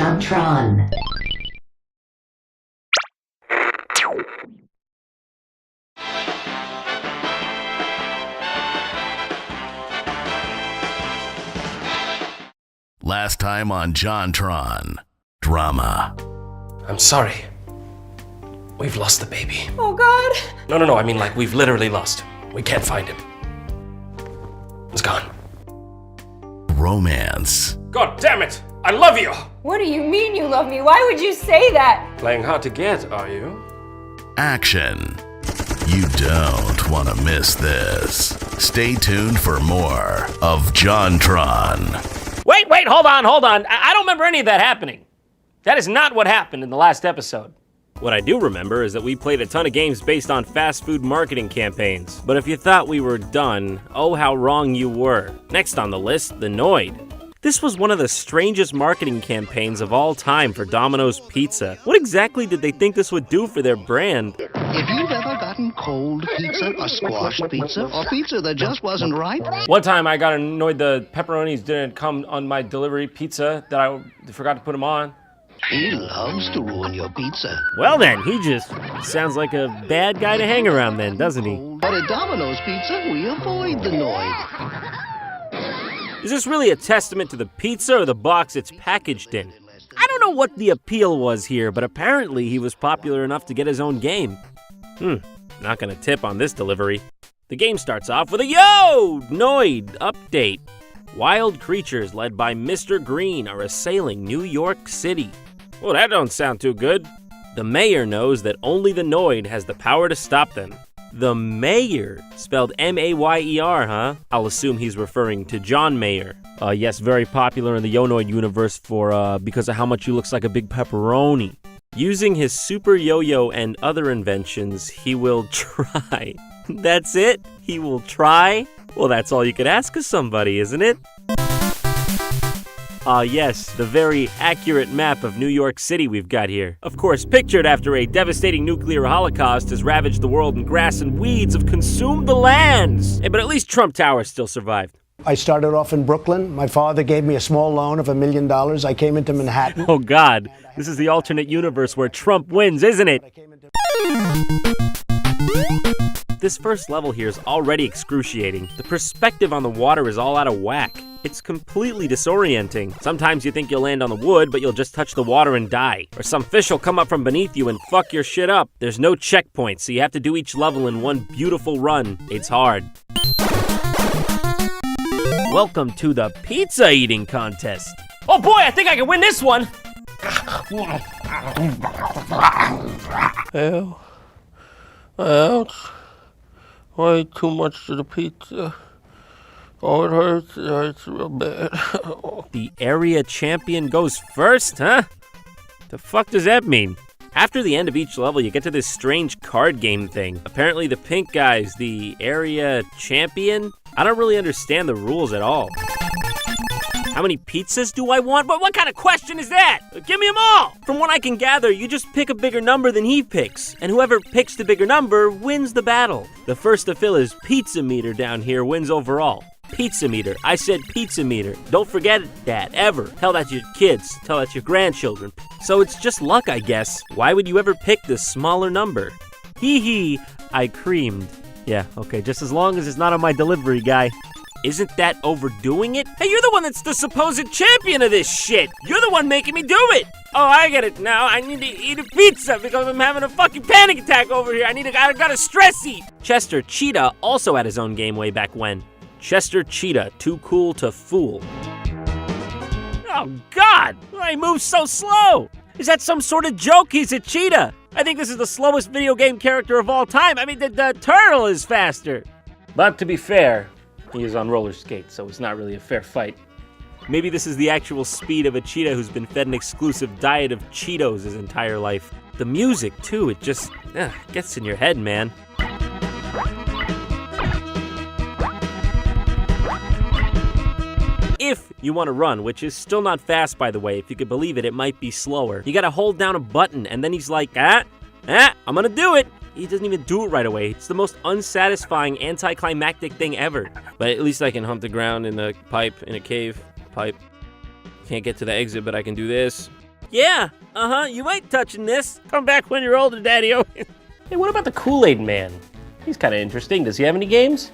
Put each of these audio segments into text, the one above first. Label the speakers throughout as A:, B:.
A: JonTron.
B: Last time on JonTron. Drama.
C: I'm sorry. We've lost the baby.
D: Oh, God.
C: No, I mean like we've literally lost him. We can't find him. He's gone.
B: Romance.
C: God damn it! I love you!
D: What do you mean you love me? Why would you say that?
C: Playing hard to get, are you?
B: Action. You don't want to miss this. Stay tuned for more of JonTron.
C: Wait, hold on. I don't remember any of that happening. That is not what happened in the last episode. What I do remember is that we played a ton of games based on fast food marketing campaigns. But if you thought we were done, oh how wrong you were. Next on the list, the Noid. This was one of the strangest marketing campaigns of all time for Domino's Pizza. What exactly did they think this would do for their brand?
E: If you've ever gotten cold pizza or squash pizza or pizza that just wasn't right,
C: One time I got annoyed the pepperonis didn't come on my delivery pizza that I forgot to put them on.
E: he loves to ruin your pizza.
C: Well then, he just sounds like a bad guy to hang around then, doesn't he?
E: But at Domino's Pizza, we avoid the Noid.
C: Is this really a testament to the pizza or the box it's packaged in? I don't know what the appeal was here, but apparently he was popular enough to get his own game. Not gonna tip on this delivery. The game starts off with a Yo! Noid update. Wild creatures led by Mr. Green are assailing New York City. Well, that don't sound too good. The mayor knows that only the Noid has the power to stop them. The Mayor, spelled M-A-Y-E-R, huh? I'll assume he's referring to John Mayer. Yes, very popular in the Yo-Noid universe because of how much he looks like a big pepperoni. Using his super yo-yo and other inventions, he will try. That's it? He will try? Well, that's all you could ask of somebody, isn't it? Yes, the very accurate map of New York City we've got here. Of course, pictured after a devastating nuclear holocaust has ravaged the world and grass and weeds have consumed the lands. Hey, but at least Trump Tower still survived.
F: I started off in Brooklyn. My father gave me a small loan of $1 million. I came into Manhattan.
C: Oh God, this is the alternate universe where Trump wins, isn't it? This first level here is already excruciating. The perspective on the water is all out of whack. It's completely disorienting. Sometimes you think you'll land on the wood, but you'll just touch the water and die. Or some fish will come up from beneath you and fuck your shit up. There's no checkpoints, so you have to do each level in one beautiful run. It's hard. Welcome to the pizza eating contest. Oh boy, I think I can win this one.
G: Ouch. Way too much to the pizza. Oh, it hurts real bad.
C: The area champion goes first, huh? The fuck does that mean? After the end of each level, you get to this strange card game thing. Apparently the pink guy's the area champion? I don't really understand the rules at all. How many pizzas do I want? But what kind of question is that? Give me them all! From what I can gather, you just pick a bigger number than he picks, and whoever picks the bigger number wins the battle. The first to fill his pizza meter down here wins overall. Pizza meter. I said pizza meter. Don't forget that, ever. Tell that to your kids. Tell that to your grandchildren. So it's just luck, I guess. Why would you ever pick the smaller number? Hee hee, I creamed. Yeah, okay, just as long as it's not on my delivery guy. Isn't that overdoing it? Hey, you're the one that's the supposed champion of this shit. You're the one making me do it. Oh, I get it now. I need to eat a pizza because I'm having a fucking panic attack over here. I gotta stress eat. Chester Cheetah also had his own game way back when. Chester Cheetah, too cool to fool. Oh God, why he moves so slow? Is that some sort of joke? He's a cheetah. I think this is the slowest video game character of all time. I mean, the turtle is faster. But to be fair, he is on roller skates, so it's not really a fair fight. Maybe this is the actual speed of a cheetah who's been fed an exclusive diet of Cheetos his entire life. The music, too, it just gets in your head, man. If you want to run, which is still not fast, by the way, if you could believe it, it might be slower. You gotta hold down a button, and then he's like, I'm gonna do it. He doesn't even do it right away. It's the most unsatisfying, anticlimactic thing ever. But at least I can hump the ground in a pipe, in a cave. Pipe. Can't get to the exit, but I can do this. Yeah, you ain't touching this. Come back when you're older, Daddy-O.
A: Hey, what about the Kool-Aid Man? He's kind of interesting. Does he have any games?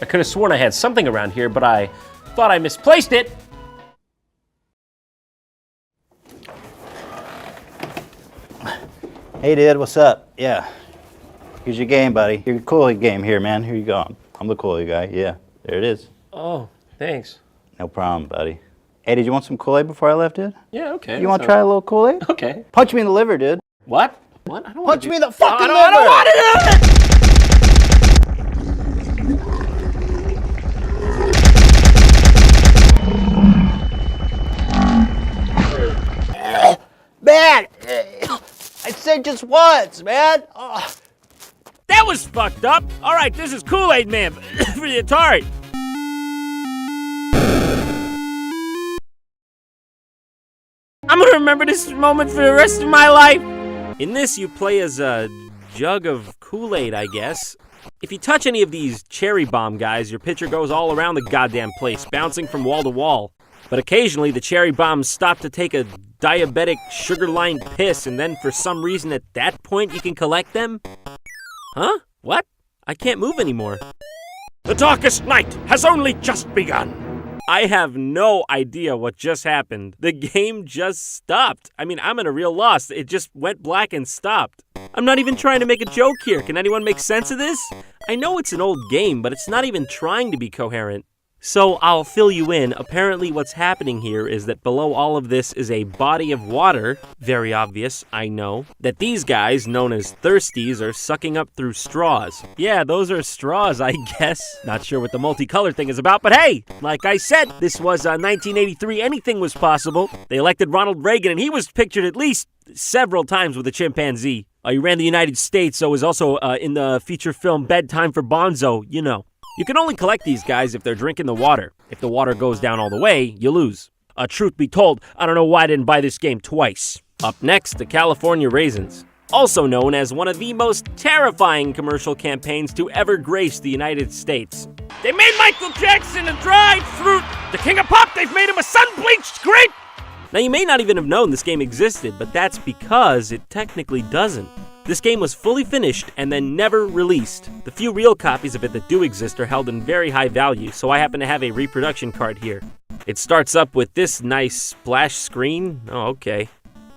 A: I could have sworn I had something around here, but I thought I misplaced it.
H: Hey, dude, what's up? Yeah. Here's your game, buddy. Your Kool-Aid game here, man. Here you go. I'm the Kool-Aid guy. Yeah, there it is.
A: Oh, thanks.
H: No problem, buddy. Hey, did you want some Kool-Aid before I left, dude?
A: Yeah, okay.
H: You want to try a little Kool-Aid?
A: Okay.
H: Punch me in the liver, dude.
A: What? What? I don't
H: Punch me in the fucking liver!
A: I don't want it!
H: Man! I said just once, man! Oh.
C: That was fucked up. All right, this is Kool-Aid Man for the Atari. I'm gonna remember this moment for the rest of my life. In this, you play as a jug of Kool-Aid, I guess. If you touch any of these cherry bomb guys, your pitcher goes all around the goddamn place, bouncing from wall to wall. But occasionally, the cherry bombs stop to take a diabetic, sugar-lined piss, and then for some reason at that point, you can collect them? Huh? What? I can't move anymore. The darkest night has only just begun. I have no idea what just happened. The game just stopped. I mean, I'm in a real loss. It just went black and stopped. I'm not even trying to make a joke here. Can anyone make sense of this? I know it's an old game, but it's not even trying to be coherent. So I'll fill you in. Apparently what's happening here is that below all of this is a body of water. Very obvious, I know. That these guys, known as thirsties, are sucking up through straws. Yeah, those are straws, I guess. Not sure what the multicolor thing is about, but hey, like I said, this was 1983. Anything was possible. They elected Ronald Reagan, and he was pictured at least several times with a chimpanzee. He ran the United States, so was also in the feature film Bedtime for Bonzo, you know. You can only collect these guys if they're drinking the water. If the water goes down all the way, you lose. Truth be told, I don't know why I didn't buy this game twice. Up next, the California Raisins. Also known as one of the most terrifying commercial campaigns to ever grace the United States. They made Michael Jackson a dried fruit. The king of pop, they've made him a sun-bleached grape. Now you may not even have known this game existed, but that's because it technically doesn't. This game was fully finished and then never released. The few real copies of it that do exist are held in very high value, so I happen to have a reproduction card here. It starts up with this nice splash screen. Oh, okay.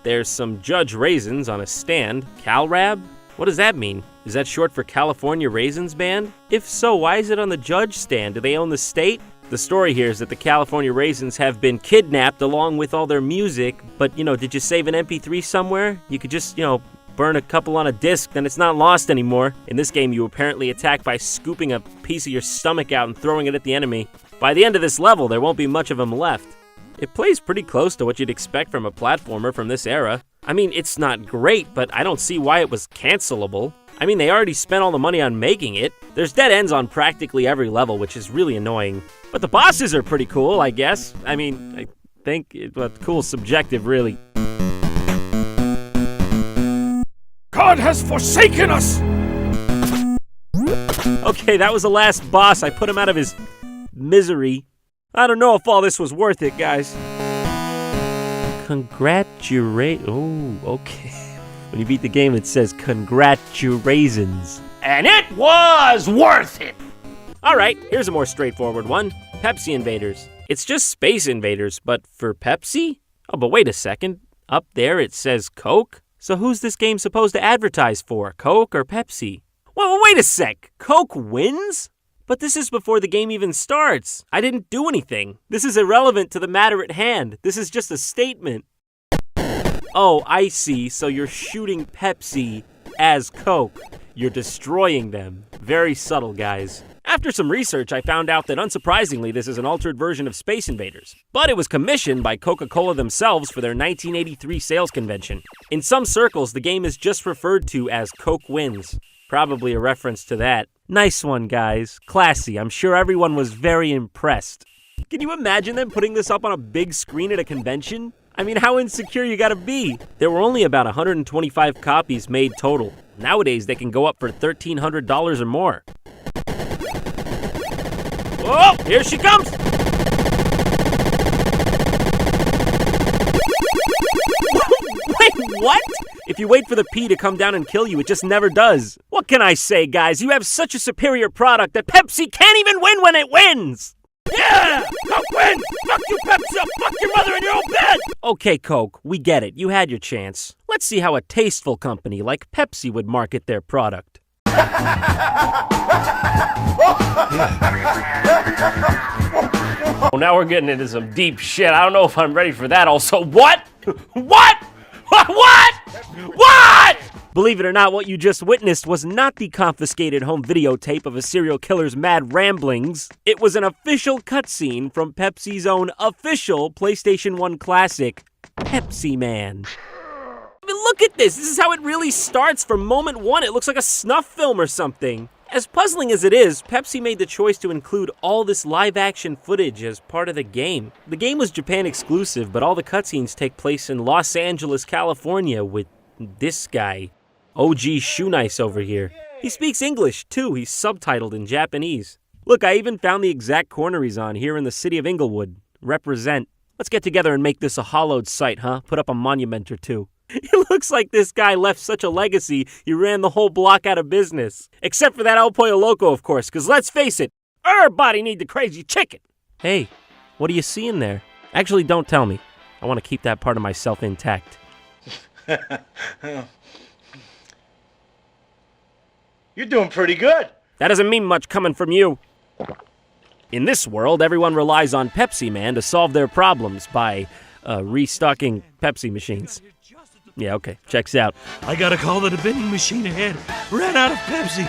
C: There's some Judge Raisins on a stand. CalRab? What does that mean? Is that short for California Raisins Band? If so, why is it on the Judge stand? Do they own the state? The story here is that the California Raisins have been kidnapped along with all their music, but, did you save an MP3 somewhere? You could just, burn a couple on a disc, then it's not lost anymore. In this game, you apparently attack by scooping a piece of your stomach out and throwing it at the enemy. By the end of this level, there won't be much of them left. It plays pretty close to what you'd expect from a platformer from this era. I mean, it's not great, but I don't see why it was cancelable. I mean, they already spent all the money on making it. There's dead ends on practically every level, which is really annoying. But the bosses are pretty cool, I guess. I mean, I think, cool's subjective, really. God has forsaken us! Okay, that was the last boss. I put him out of his misery. I don't know if all this was worth it, guys. Oh, okay. When you beat the game, it says congratulations. And it was worth it! Alright, here's a more straightforward one. Pepsi Invaders. It's just Space Invaders, but for Pepsi? Oh, but wait a second. Up there it says Coke? So who's this game supposed to advertise for, Coke or Pepsi? Well, wait a sec. Coke wins? But this is before the game even starts. I didn't do anything. This is irrelevant to the matter at hand. This is just a statement. Oh, I see. So you're shooting Pepsi as Coke. You're destroying them. Very subtle, guys. After some research, I found out that unsurprisingly, this is an altered version of Space Invaders. But it was commissioned by Coca-Cola themselves for their 1983 sales convention. In some circles, the game is just referred to as Coke Wins. Probably a reference to that. Nice one, guys. Classy. I'm sure everyone was very impressed. Can you imagine them putting this up on a big screen at a convention? I mean, how insecure you gotta be? There were only about 125 copies made total. Nowadays, they can go up for $1,300 or more. Oh, here she comes! What? If you wait for the pee to come down and kill you, it just never does. What can I say, guys? You have such a superior product that Pepsi can't even win when it wins! Yeah! Coke wins! Fuck you, Pepsi! Fuck your mother in your own bed! Okay, Coke, we get it. You had your chance. Let's see how a tasteful company like Pepsi would market their product.
A: Well, now we're getting into some deep shit. I don't know if I'm ready for that. Also, what? What? What? What?
C: Believe it or not, what you just witnessed was not the confiscated home videotape of a serial killer's mad ramblings. It was an official cutscene from Pepsi's own official PlayStation 1 classic, Pepsi Man. I mean, look at this. This is how it really starts from moment one. It looks like a snuff film or something. As puzzling as it is, Pepsi made the choice to include all this live-action footage as part of the game. The game was Japan exclusive, but all the cutscenes take place in Los Angeles, California with this guy, OG Shoe Nice over here. He speaks English, too. He's subtitled in Japanese. Look, I even found the exact corner he's on here in the city of Inglewood. Represent. Let's get together and make this a hallowed site, huh? Put up a monument or two. It looks like this guy left such a legacy, he ran the whole block out of business. Except for that El Pollo Loco, of course, because let's face it, everybody need the crazy chicken. Hey, what are you seeing there? Actually, don't tell me. I want to keep that part of myself intact.
I: You're doing pretty good.
C: That doesn't mean much coming from you. In this world, everyone relies on Pepsi Man to solve their problems by restocking Pepsi machines. Yeah, okay, checks out.
J: I got a call that a vending machine ahead ran out of Pepsi,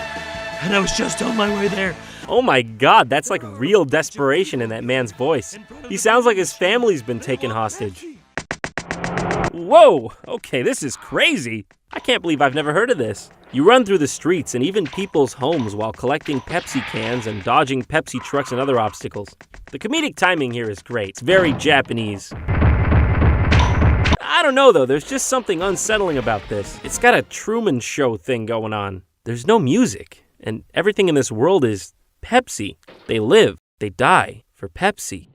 J: and I was just on my way there.
C: Oh my God, that's like real desperation in that man's voice. He sounds like his family's been taken hostage. Whoa, okay, this is crazy. I can't believe I've never heard of this. You run through the streets and even people's homes while collecting Pepsi cans and dodging Pepsi trucks and other obstacles. The comedic timing here is great. It's very Japanese. I don't know though, there's just something unsettling about this. It's got a Truman Show thing going on. There's no music, and everything in this world is Pepsi. They live, they die for Pepsi.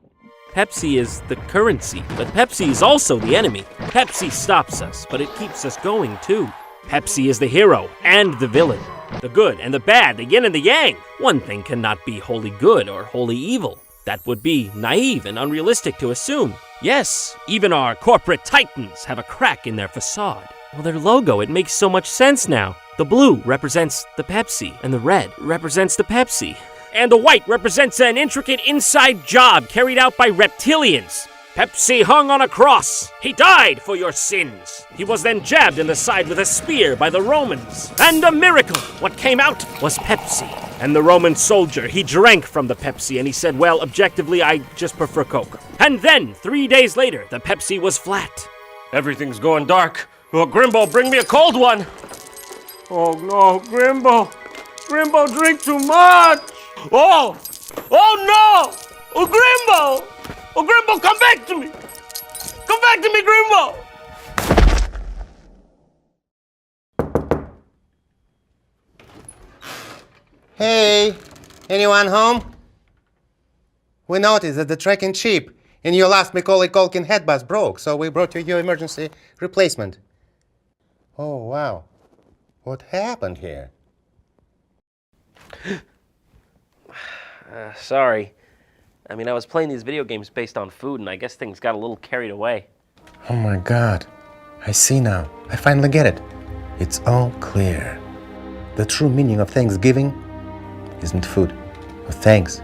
C: Pepsi is the currency, but Pepsi is also the enemy. Pepsi stops us, but it keeps us going too. Pepsi is the hero and the villain, the good and the bad, the yin and the yang. One thing cannot be wholly good or wholly evil. That would be naive and unrealistic to assume. Yes, even our corporate titans have a crack in their facade. Well, their logo, it makes so much sense now. The blue represents the Pepsi, and the red represents the Pepsi. And the white represents an intricate inside job carried out by reptilians. Pepsi hung on a cross. He died for your sins. He was then jabbed in the side with a spear by the Romans. And a miracle, what came out was Pepsi. And the Roman soldier, he drank from the Pepsi and he said, well, objectively, I just prefer Coke. And then, 3 days later, the Pepsi was flat.
A: Everything's going dark. Oh, Grimbo, bring me a cold one. Oh, no, Grimbo. Grimbo, drink too much. Oh no! Oh, Grimbo! Oh, Grimbo, come back to me! Come back to me, Grimbo!
K: Hey, anyone home? We noticed that the tracking chip in your last Macaulay Culkin head bus broke, so we brought you your emergency replacement. Oh, wow. What happened here?
A: Sorry. I mean, I was playing these video games based on food, and I guess things got a little carried away.
K: Oh my God. I see now. I finally get it. It's all clear. The true meaning of Thanksgiving isn't food, or thanks,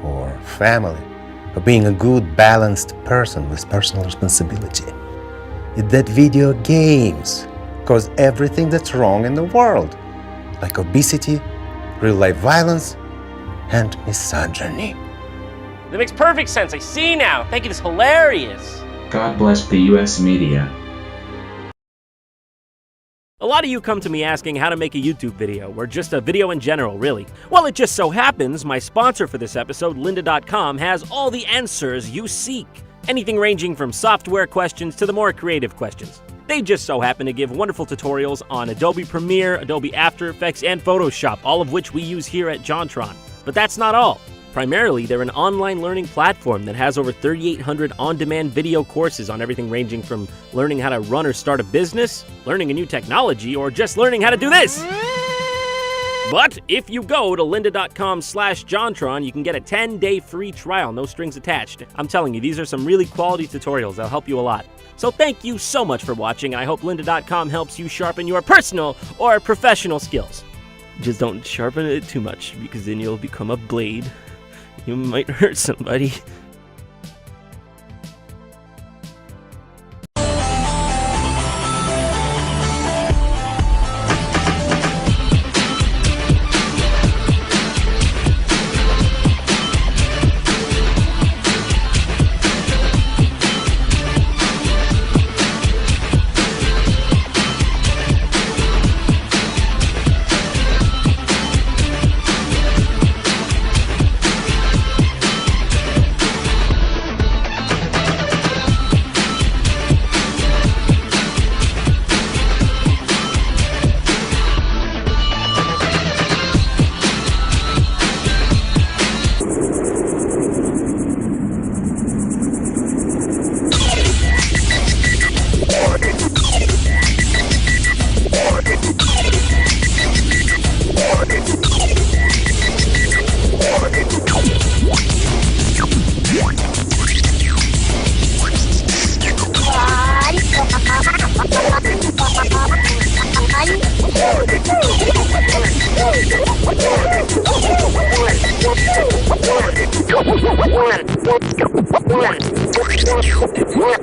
K: or family, or being a good, balanced person with personal responsibility. It's that video games cause everything that's wrong in the world, like obesity, real-life violence, and misogyny.
A: That makes perfect sense. I see now. Thank you. This is hilarious.
L: God bless the U.S. media.
C: A lot of you come to me asking how to make a YouTube video, or just a video in general, really. Well, it just so happens my sponsor for this episode, lynda.com, has all the answers you seek. Anything ranging from software questions to the more creative questions. They just so happen to give wonderful tutorials on Adobe Premiere, Adobe After Effects, and Photoshop, all of which we use here at JonTron. But that's not all. Primarily, they're an online learning platform that has over 3,800 on-demand video courses on everything ranging from learning how to run or start a business, learning a new technology, or just learning how to do this. But if you go to lynda.com/JonTron, you can get a 10-day free trial, no strings attached. I'm telling you, these are some really quality tutorials that'll help you a lot. So thank you so much for watching, and I hope lynda.com helps you sharpen your personal or professional skills. Just don't sharpen it too much, because then you'll become a blade. You might hurt somebody.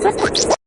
M: One.